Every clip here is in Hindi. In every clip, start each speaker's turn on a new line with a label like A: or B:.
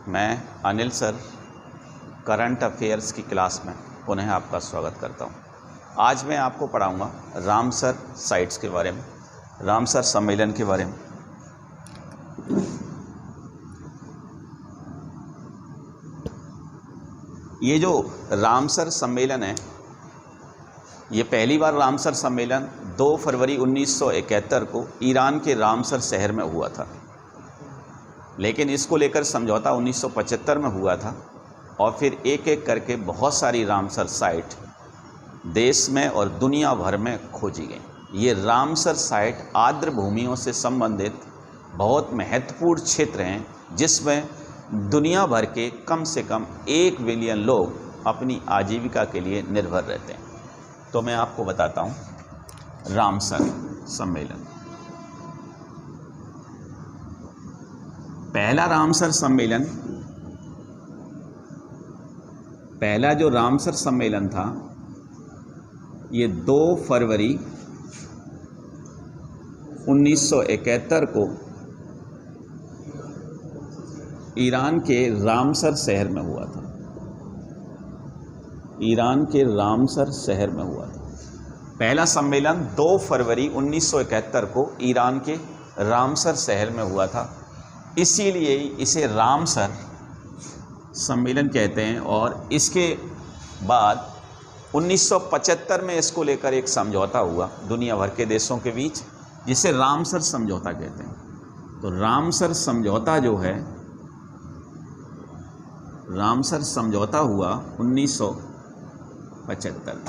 A: मैं अनिल सर करंट अफेयर्स की क्लास में पुनः आपका स्वागत करता हूं। आज मैं आपको पढ़ाऊंगा रामसर साइट्स के बारे में, रामसर सम्मेलन के बारे में। ये जो रामसर सम्मेलन है, ये पहली बार रामसर सम्मेलन 2 फरवरी 1971 को ईरान के रामसर शहर में हुआ था, लेकिन इसको लेकर समझौता 1975 में हुआ था और फिर एक एक करके बहुत सारी रामसर साइट देश में और दुनिया भर में खोजी गई। ये रामसर साइट आर्द्र भूमियों से संबंधित बहुत महत्वपूर्ण क्षेत्र हैं, जिसमें दुनिया भर के कम से कम 1 बिलियन लोग अपनी आजीविका के लिए निर्भर रहते हैं। तो मैं आपको बताता हूँ रामसर सम्मेलन। पहला जो रामसर सम्मेलन था, ये 2 फरवरी 1971 को ईरान के रामसर शहर में हुआ था। ईरान के रामसर शहर में हुआ था पहला सम्मेलन 2 फरवरी 1971 को ईरान के रामसर शहर में हुआ था, इसीलिए इसे रामसर सम्मेलन कहते हैं। और इसके बाद 1975 में इसको लेकर एक समझौता हुआ दुनिया भर के देशों के बीच, जिसे रामसर समझौता कहते हैं। तो रामसर समझौता जो है, रामसर समझौता हुआ 1975 में,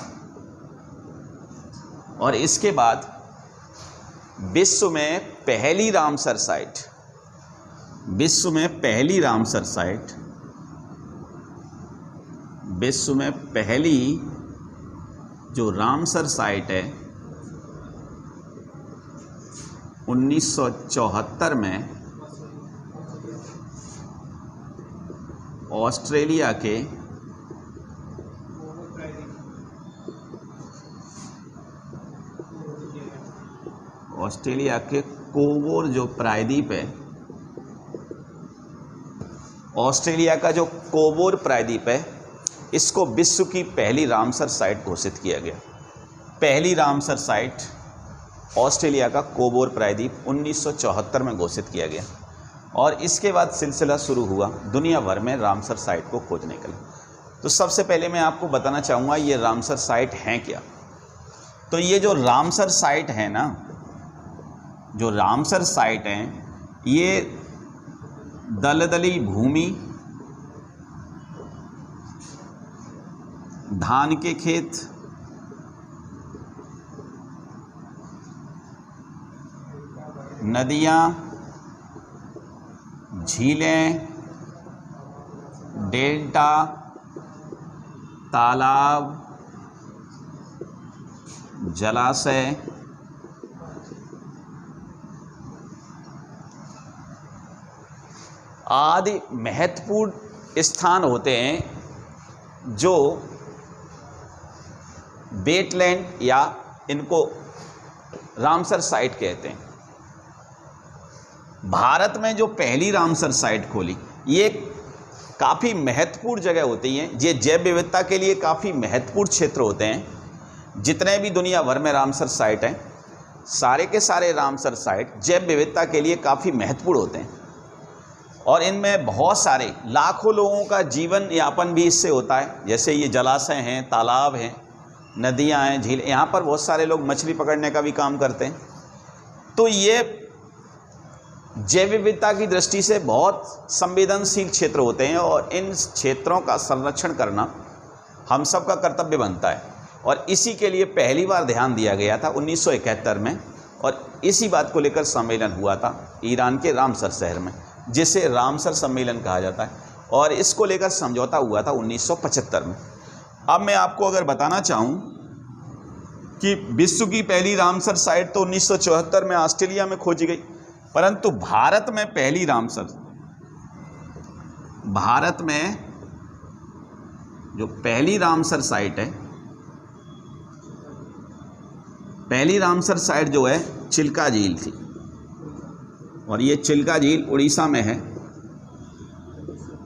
A: और इसके बाद विश्व में पहली रामसर जो रामसर साइट है 1974 में ऑस्ट्रेलिया के कोबोर जो प्रायद्वीप है, ऑस्ट्रेलिया का जो कोबोर प्रायद्वीप है, इसको विश्व की पहली रामसर साइट घोषित किया गया। पहली रामसर साइट ऑस्ट्रेलिया का कोबोर प्रायद्वीप 1974 में घोषित किया गया, और इसके बाद सिलसिला शुरू हुआ दुनिया भर में रामसर साइट को खोजने के लिए। तो सबसे पहले मैं आपको बताना चाहूँगा ये रामसर साइट हैं क्या। तो ये जो रामसर साइट है ना, जो रामसर साइट हैं, ये दलदली भूमि, धान के खेत, नदियाँ, झीलें, डेल्टा, तालाब, जलाशय, आदि महत्वपूर्ण स्थान होते हैं जो वेटलैंड, या इनको रामसर साइट कहते हैं। भारत में जो पहली रामसर साइट खोली, ये काफ़ी महत्वपूर्ण जगह होती हैं। ये जैव विविधता के लिए काफ़ी महत्वपूर्ण क्षेत्र होते हैं। जितने भी दुनिया भर में रामसर साइट हैं, सारे के सारे रामसर साइट जैव विविधता के लिए काफ़ी महत्वपूर्ण होते हैं, और इनमें बहुत सारे लाखों लोगों का जीवन यापन भी इससे होता है। जैसे ये जलाशय हैं, तालाब हैं, नदियां हैं, झील, यहाँ पर बहुत सारे लोग मछली पकड़ने का भी काम करते हैं। तो ये जैव विविधता की दृष्टि से बहुत संवेदनशील क्षेत्र होते हैं, और इन क्षेत्रों का संरक्षण करना हम सब का कर्तव्य बनता है। और इसी के लिए पहली बार ध्यान दिया गया था 1971 में, और इसी बात को लेकर सम्मेलन हुआ था ईरान के रामसर शहर में, जिसे रामसर सम्मेलन कहा जाता है। और इसको लेकर समझौता हुआ था 1975 में। अब मैं आपको अगर बताना चाहूँ कि विश्व की पहली रामसर साइट तो 1974 में ऑस्ट्रेलिया में खोजी गई, परंतु भारत में जो पहली रामसर साइट है, पहली रामसर साइट जो है चिल्का झील थी, और ये चिल्का झील उड़ीसा में है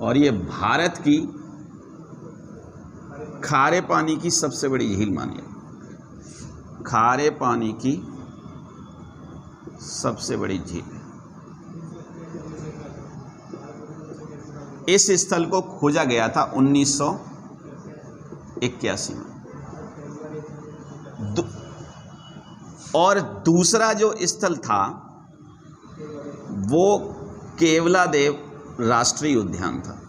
A: और ये भारत की खारे पानी की सबसे बड़ी झील मानी जाती, खारे पानी की सबसे बड़ी झील। इस स्थल को खोजा गया था 1981 में। और दूसरा जो स्थल था वो केवलादेव राष्ट्रीय उद्यान था।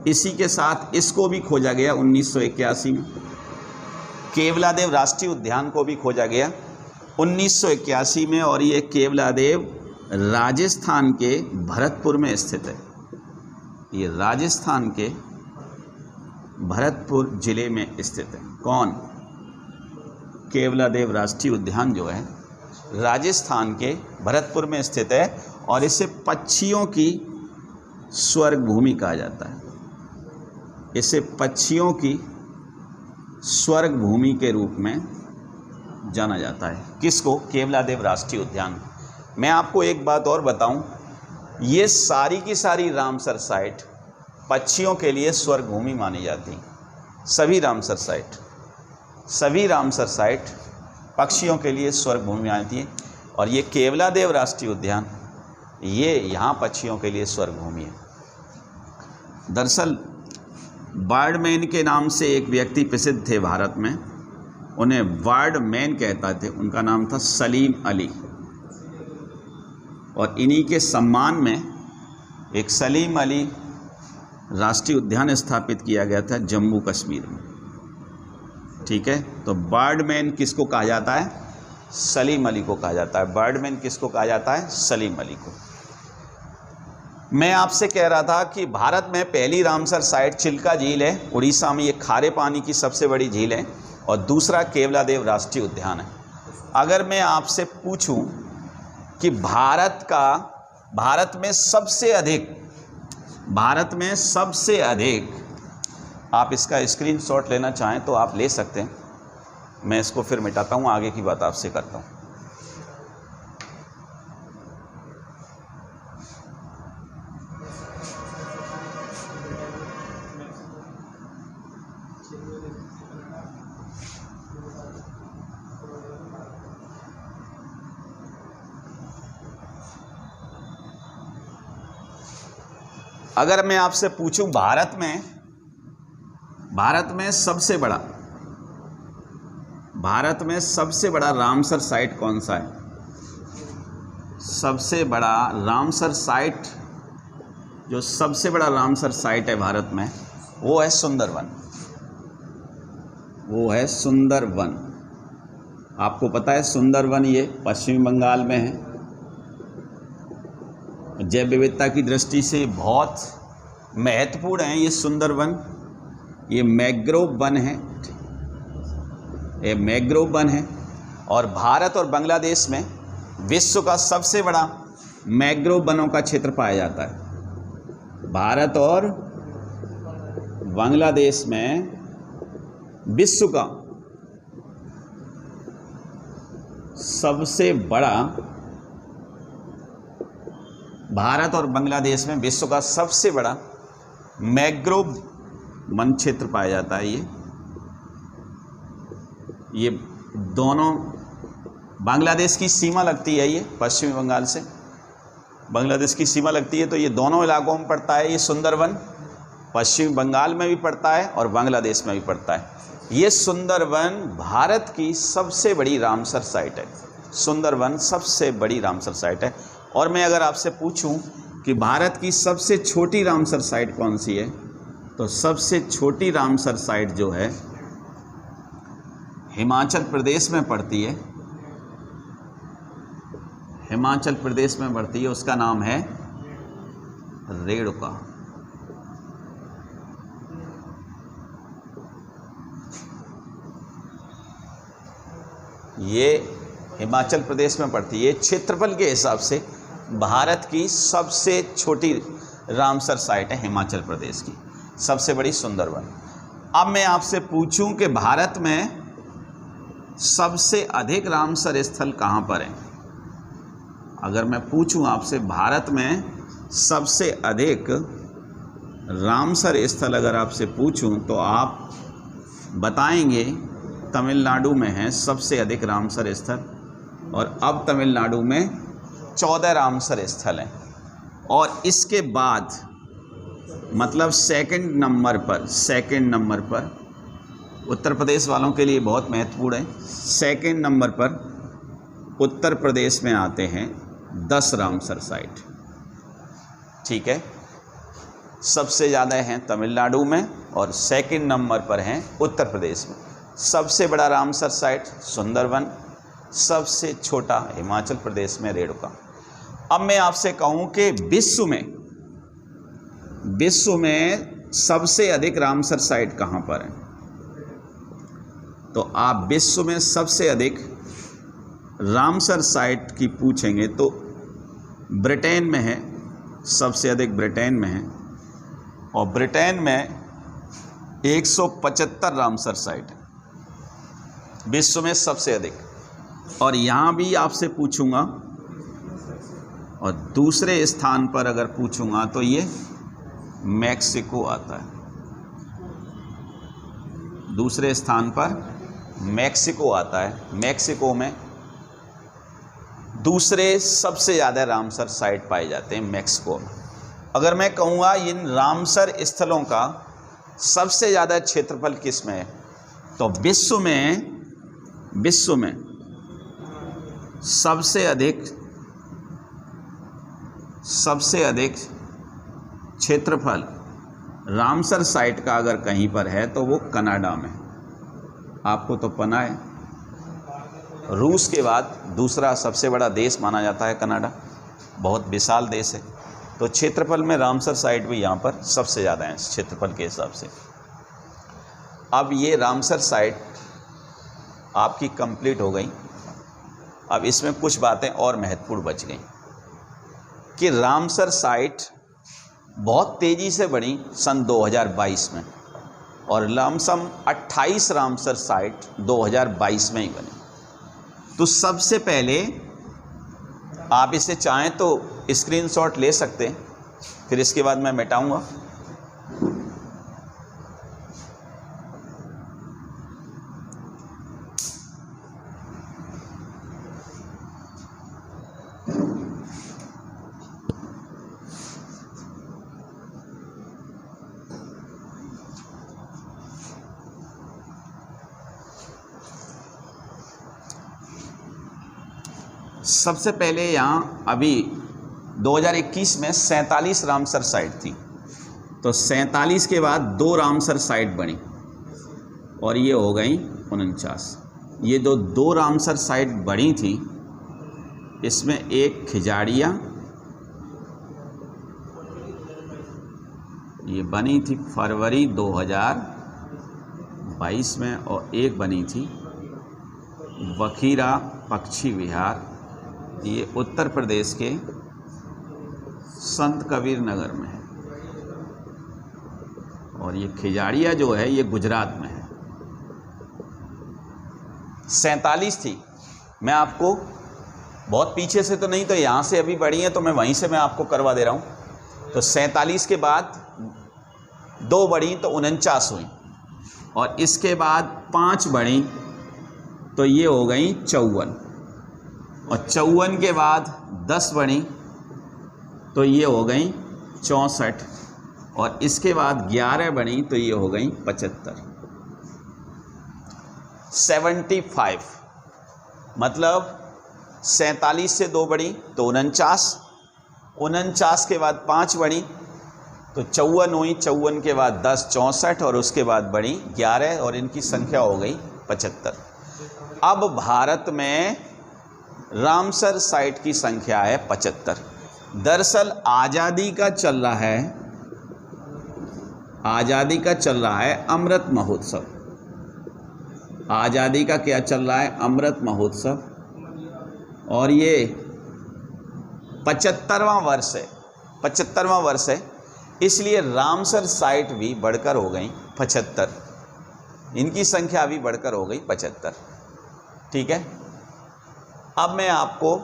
A: इसी के साथ इसको भी खोजा गया 1981 में। केवलादेव राष्ट्रीय उद्यान को भी खोजा गया 1981 में, और ये केवलादेव राजस्थान के भरतपुर में स्थित है। ये राजस्थान के भरतपुर जिले में स्थित है। कौन? केवलादेव राष्ट्रीय उद्यान जो है राजस्थान के भरतपुर में स्थित है, और इसे पक्षियों की स्वर्ग भूमि कहा जाता है। इसे पक्षियों की स्वर्ग भूमि के रूप में जाना जाता है। किसको? केवलादेव राष्ट्रीय उद्यान। मैं आपको एक बात और बताऊं, ये सारी की सारी रामसर साइट पक्षियों के लिए स्वर्ग भूमि मानी जाती। सभी रामसर साइट पक्षियों के लिए स्वर्ग भूमि आती है, और ये केवलादेव राष्ट्रीय उद्यान ये यहाँ पक्षियों के लिए स्वर्ग भूमि है। दरअसल बर्डमैन के नाम से एक व्यक्ति प्रसिद्ध थे भारत में, उन्हें बर्डमैन कहता थे। उनका नाम था सलीम अली, और इन्हीं के सम्मान में एक सलीम अली राष्ट्रीय उद्यान स्थापित किया गया था जम्मू कश्मीर में। ठीक है, तो बर्डमैन किसको कहा जाता है? सलीम अली को कहा जाता है। बर्डमैन किसको कहा जाता है? सलीम अली को। मैं आपसे कह रहा था कि भारत में पहली रामसर साइट चिल्का झील है, उड़ीसा में। ये खारे पानी की सबसे बड़ी झील है, और दूसरा केवलादेव राष्ट्रीय उद्यान है। अगर मैं आपसे पूछूं कि भारत में सबसे अधिक आप इसका स्क्रीनशॉट लेना चाहें तो आप ले सकते हैं। मैं इसको फिर मिटाता हूं, आगे की बात आपसे करता हूं। अगर मैं आपसे पूछूं भारत में सबसे बड़ा रामसर साइट कौन सा है? सबसे बड़ा रामसर साइट, जो सबसे बड़ा रामसर साइट है भारत में, वो है सुंदरवन। आपको पता है सुंदरवन ये पश्चिमी बंगाल में है। जैव विविधता की दृष्टि से बहुत महत्वपूर्ण है ये सुंदरवन। ये मैंग्रोव वन है, और भारत और बांग्लादेश में विश्व का सबसे बड़ा मैंग्रोव वनों का क्षेत्र पाया जाता है। भारत और बांग्लादेश में विश्व का सबसे बड़ा मैंग्रोव वन क्षेत्र पाया जाता है। ये दोनों बांग्लादेश की सीमा लगती है। ये पश्चिमी बंगाल से बांग्लादेश की सीमा लगती है, तो ये दोनों इलाकों में पड़ता है। ये सुंदरवन पश्चिमी बंगाल में भी पड़ता है और बांग्लादेश में भी पड़ता है। ये सुंदरवन भारत की सबसे बड़ी रामसर साइट है। सुंदरवन सबसे बड़ी रामसर साइट है। और मैं अगर आपसे पूछूं कि भारत की सबसे छोटी रामसर साइट कौन सी है, तो सबसे छोटी रामसर साइट जो है हिमाचल प्रदेश में पड़ती है। उसका नाम है रेणुका। ये हिमाचल प्रदेश में पड़ती है। क्षेत्रफल के हिसाब से भारत की सबसे छोटी रामसर साइट है हिमाचल प्रदेश की, सबसे बड़ी सुंदरवन। अब मैं आपसे पूछूं कि भारत में सबसे अधिक रामसर स्थल कहाँ पर हैं? अगर मैं पूछूं आपसे भारत में सबसे अधिक रामसर स्थल अगर आपसे पूछूं तो आप बताएंगे तमिलनाडु में है सबसे अधिक रामसर स्थल, और अब तमिलनाडु में 14 रामसर स्थल हैं। और इसके बाद मतलब सेकंड नंबर पर उत्तर प्रदेश वालों के लिए बहुत महत्वपूर्ण है। सेकंड नंबर पर उत्तर प्रदेश में आते हैं 10 रामसर साइट। ठीक है, सबसे ज़्यादा हैं तमिलनाडु में और सेकंड नंबर पर हैं उत्तर प्रदेश में। सबसे बड़ा रामसर साइट सुंदरवन, सबसे छोटा हिमाचल प्रदेश में रेणुका। अब मैं आपसे कहूं कि विश्व में सबसे अधिक रामसर साइट कहां पर है, तो आप विश्व में सबसे अधिक रामसर साइट की पूछेंगे तो ब्रिटेन में है, सबसे अधिक ब्रिटेन में है, और ब्रिटेन में 175 रामसर साइट है विश्व में सबसे अधिक। और यहाँ भी आपसे पूछूंगा, और दूसरे स्थान पर अगर पूछूंगा तो ये मैक्सिको आता है। दूसरे स्थान पर मैक्सिको आता है। मैक्सिको में दूसरे सबसे ज़्यादा रामसर साइट पाए जाते हैं मैक्सिको में। अगर मैं कहूँगा इन रामसर स्थलों का सबसे ज़्यादा क्षेत्रफल किस में है, तो विश्व में सबसे अधिक क्षेत्रफल रामसर साइट का अगर कहीं पर है तो वो कनाडा में। आपको तो पता है रूस के बाद दूसरा सबसे बड़ा देश माना जाता है कनाडा, बहुत विशाल देश है। तो क्षेत्रफल में रामसर साइट भी यहाँ पर सबसे ज़्यादा है क्षेत्रफल के हिसाब से। अब ये रामसर साइट आपकी कंप्लीट हो गई। अब इसमें कुछ बातें और महत्वपूर्ण बच गई कि रामसर साइट बहुत तेज़ी से बढ़ी सन 2022 में, और लमसम 28 रामसर साइट 2022 में ही बनी। तो सबसे पहले आप इसे चाहें तो स्क्रीनशॉट ले सकते हैं, फिर इसके बाद मैं मिटाऊंगा। सबसे पहले यहाँ अभी 2021 में 47 रामसर साइट थी, तो 47 के बाद 2 रामसर साइट बनी और ये हो गई 49। ये जो 2 रामसर साइट बड़ी थी इसमें एक खिजाड़िया ये बनी थी फरवरी 2022 में, और एक बनी थी बखीरा पक्षी विहार, ये उत्तर प्रदेश के संत कबीर नगर में है, और ये खिजाड़िया जो है ये गुजरात में है। 47 थी। मैं आपको बहुत पीछे से तो नहीं, तो यहाँ से अभी बढ़ी है तो मैं वहीं से मैं आपको करवा दे रहा हूँ। तो 47 के बाद 2 बढ़ी तो 49 हुई, और इसके बाद 5 बढ़ी तो ये हो गई 54, और 54 के बाद 10 बढ़ी तो ये हो गई 64, और इसके बाद 11 बढ़ी तो ये हो गई 75। 75 मतलब 47 से 2 बढ़ी तो 49, 49 के बाद 5 बढ़ी तो 54 हुई, 54 के बाद 10 64, और उसके बाद बढ़ी 11, और इनकी संख्या हो गई 75। अब भारत में रामसर साइट की संख्या है 75। दरअसल आज़ादी का चल रहा है अमृत महोत्सव। आज़ादी का क्या चल रहा है? अमृत महोत्सव, और ये 75वां वर्ष है, इसलिए रामसर साइट भी बढ़कर हो गई 75। इनकी संख्या भी बढ़कर हो गई 75। ठीक है, अब मैं आपको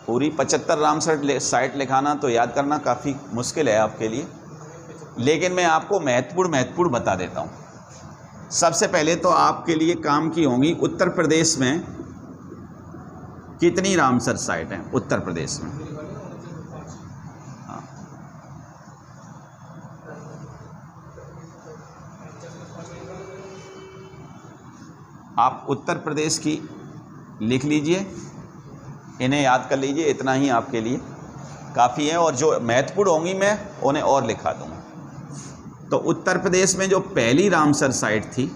A: पूरी 75 रामसर साइट लिखाना तो याद करना काफ़ी मुश्किल है आपके लिए, लेकिन मैं आपको महत्वपूर्ण बता देता हूँ। सबसे पहले तो आपके लिए काम की होंगी उत्तर प्रदेश में कितनी रामसर साइट हैं उत्तर प्रदेश में। हाँ, आप उत्तर प्रदेश की लिख लीजिए, इन्हें याद कर लीजिए, इतना ही आपके लिए काफ़ी है। और जो महत्वपूर्ण होंगी मैं उन्हें और लिखा दूँगा। तो उत्तर प्रदेश में जो पहली रामसर साइट थी,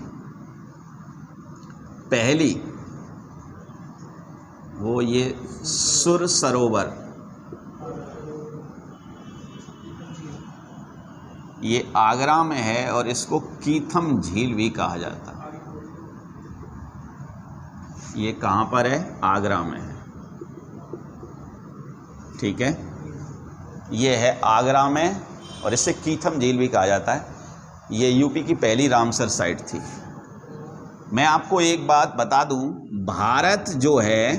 A: पहली, वो ये सुर सरोवर, ये आगरा में है और इसको कीथम झील भी कहा जाता है। ये कहाँ पर है? आगरा में है, ठीक है। ये है आगरा में और इसे कीथम झील भी कहा जाता है। ये यूपी की पहली रामसर साइट थी। मैं आपको एक बात बता दूं, भारत जो है,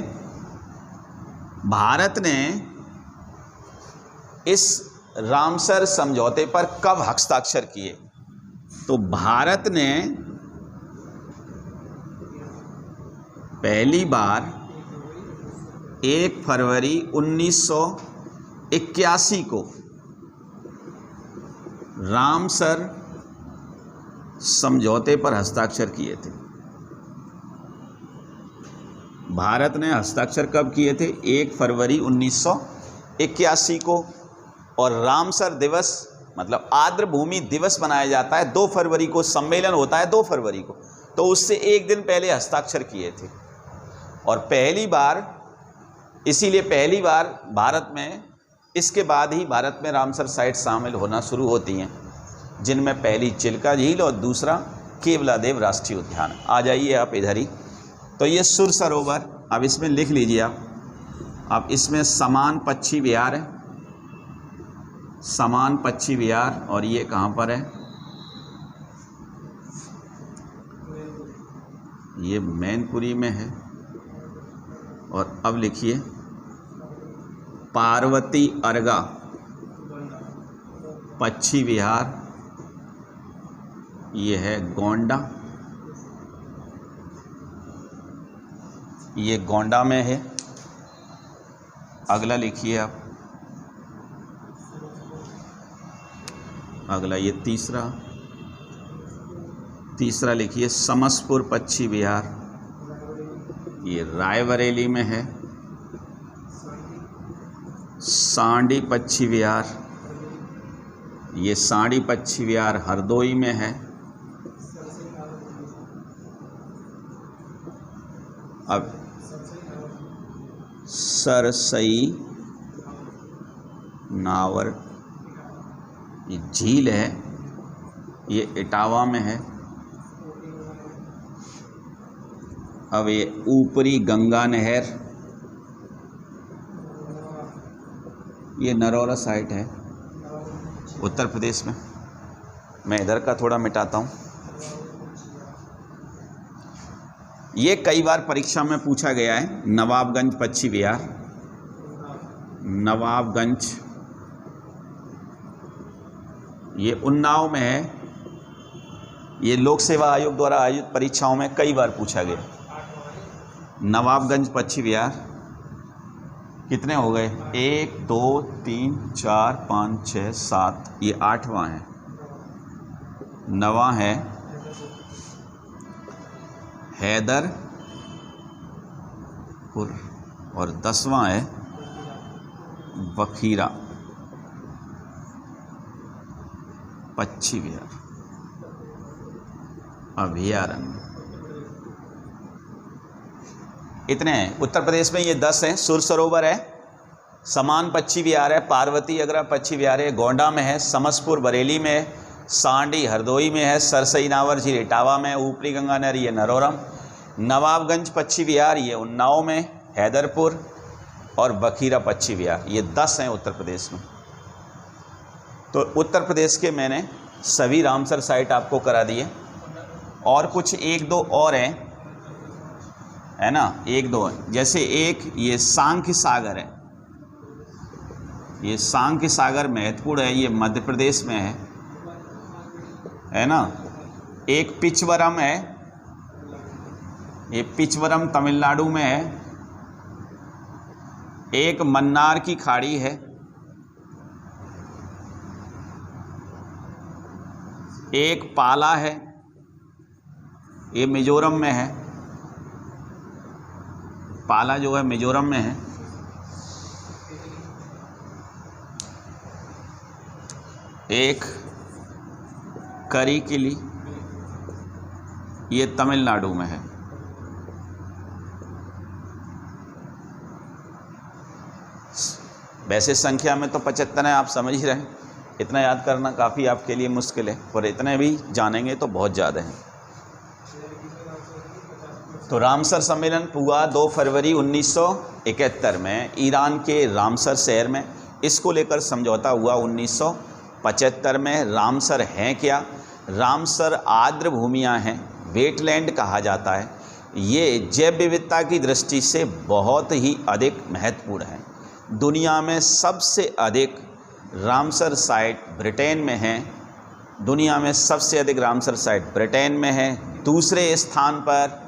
A: भारत ने इस रामसर समझौते पर कब हस्ताक्षर किए? तो भारत ने पहली बार 1 फरवरी 1981 को रामसर समझौते पर हस्ताक्षर किए थे। भारत ने हस्ताक्षर कब किए थे? 1 फरवरी 1981 को। और रामसर दिवस मतलब आर्द्र भूमि दिवस मनाया जाता है 2 फरवरी को, सम्मेलन होता है 2 फरवरी को, तो उससे एक दिन पहले हस्ताक्षर किए थे। और पहली बार, इसीलिए पहली बार भारत में, इसके बाद ही भारत में रामसर साइट शामिल होना शुरू होती हैं, जिनमें पहली चिल्का झील और दूसरा केवलादेव राष्ट्रीय उद्यान। आ जाइए आप इधर ही। तो ये सुर सरोवर, अब इसमें लिख लीजिए आप। अब इसमें समान पक्षी विहार है, समान पक्षी विहार, और ये कहाँ पर है? ये मैनपुरी में है। और अब लिखिए पार्वती अर्गा पक्षी विहार, ये है गोंडा, ये गोंडा में है। अगला लिखिए आप, अगला ये तीसरा लिखिए समसपुर पक्षी विहार, ये रायबरेली में है। सांडी पक्षी विहार, ये सांडी पक्षी विहार हरदोई में है। अब सरसई नावर ये झील है, ये इटावा में है। अब ये ऊपरी गंगा नहर, ये नरौरा साइट है उत्तर प्रदेश में। मैं इधर का थोड़ा मिटाता हूँ। ये कई बार परीक्षा में पूछा गया है। नवाबगंज पक्षी विहार, नवाबगंज, ये उन्नाव में है। ये लोक सेवा आयोग द्वारा आयोजित परीक्षाओं में कई बार पूछा गया। नवाबगंज पक्षी विहार कितने हो गए? 1 2 3 4 5 6 7, ये 8वां है। 9वां है हैदरपुर और 10वां है बखीरा पक्षी विहार अभयारण्य। इतने हैं उत्तर प्रदेश में, ये 10 हैं। सुर सरोवर है, समान पक्षी विहार है, पार्वती अग्रा पक्षी विहार है, गोंडा में है, समसपुर बरेली में है, सांडी हरदोई में है, सरसई नावर झील इटावा में, ऊपरी गंगा नहर ये नरोरम, नवाबगंज पक्षी विहार ये उन्नाव में, हैदरपुर और बखीरा पक्षी विहार, ये 10 हैं उत्तर प्रदेश में। तो उत्तर प्रदेश के मैंने सभी रामसर साइट आपको करा दिए। और कुछ 1-2 और हैं, है ना, 1-2 हैं। जैसे एक ये सांख्य सागर है, ये सांख्य सागर महत्वपूर्ण है, ये मध्य प्रदेश में है ना। एक पिचवरम है, ये पिचवरम तमिलनाडु में है। एक मन्नार की खाड़ी है, एक पाला है, ये मिजोरम में है। पाला जो है मिजोरम में है। एक करिकिली, ये तमिलनाडु में है। वैसे संख्या में तो 75 है, आप समझ ही रहे हैं। इतना याद करना काफ़ी आपके लिए मुश्किल है, पर इतने भी जानेंगे तो बहुत ज़्यादा हैं। तो रामसर सम्मेलन हुआ 2 फरवरी 1971 में ईरान के रामसर शहर में। इसको लेकर समझौता हुआ 1975 में। रामसर हैं क्या? रामसर आर्द्र भूमियाँ हैं, वेटलैंड कहा जाता है। ये जैव विविधता की दृष्टि से बहुत ही अधिक महत्वपूर्ण है। दुनिया में सबसे अधिक रामसर साइट ब्रिटेन में है। दुनिया में सबसे अधिक रामसर साइट ब्रिटेन में है। दूसरे स्थान पर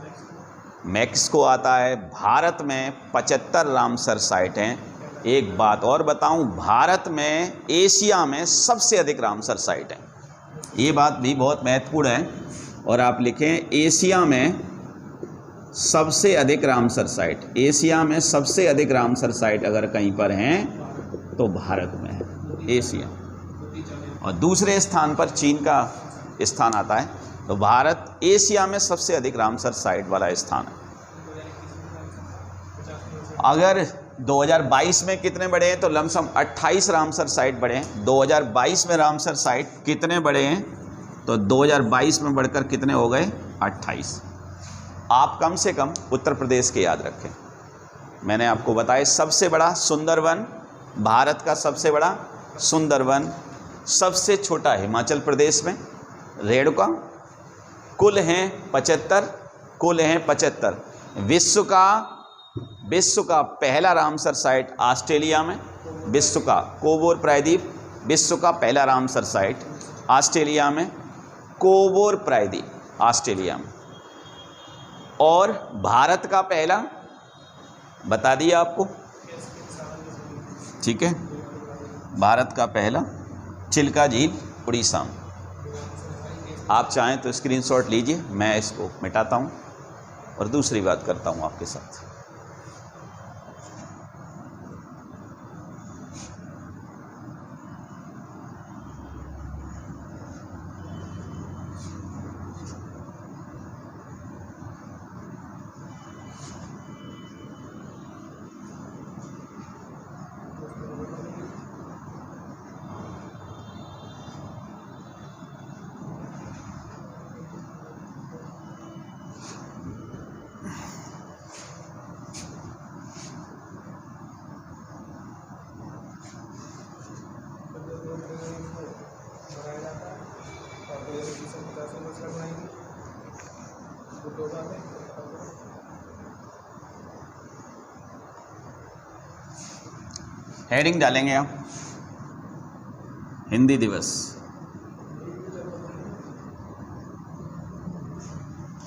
A: मैक्सिको आता है। भारत में 75 रामसर साइट हैं। एक बात और बताऊं, भारत में एशिया में सबसे अधिक रामसर साइट हैं। ये बात भी बहुत महत्वपूर्ण है, और आप लिखें एशिया में सबसे अधिक रामसर साइट। एशिया में सबसे अधिक रामसर साइट अगर कहीं पर हैं तो भारत में है, एशिया। और दूसरे स्थान पर चीन का स्थान आता है। तो भारत एशिया में सबसे अधिक रामसर साइट वाला स्थान है। अगर 2022 में कितने बढ़े हैं तो लमसम 28 रामसर साइट बढ़े हैं। 2022 में रामसर साइट कितने बढ़े हैं तो 2022 में बढ़कर कितने हो गए? 28। आप कम से कम उत्तर प्रदेश के याद रखें। मैंने आपको बताया सबसे बड़ा सुंदरवन, भारत का सबसे बड़ा सुंदरवन, सबसे छोटा हिमाचल प्रदेश में रेणुका। कुल हैं 75, कुल हैं 75। विश्व का पहला रामसर साइट ऑस्ट्रेलिया में, विश्व का कोबोर प्रायद्वीप, विश्व का पहला रामसर साइट ऑस्ट्रेलिया में, कोबोर प्रायद्वीप ऑस्ट्रेलिया में। और भारत का पहला बता दिया आपको, ठीक है। भारत का पहला चिल्का झील उड़ीसा में। आप चाहें तो स्क्रीनशॉट लीजिए, मैं इसको मिटाता हूं और दूसरी बात करता हूं आपके साथ। हेडिंग डालेंगे आप, हिंदी दिवस।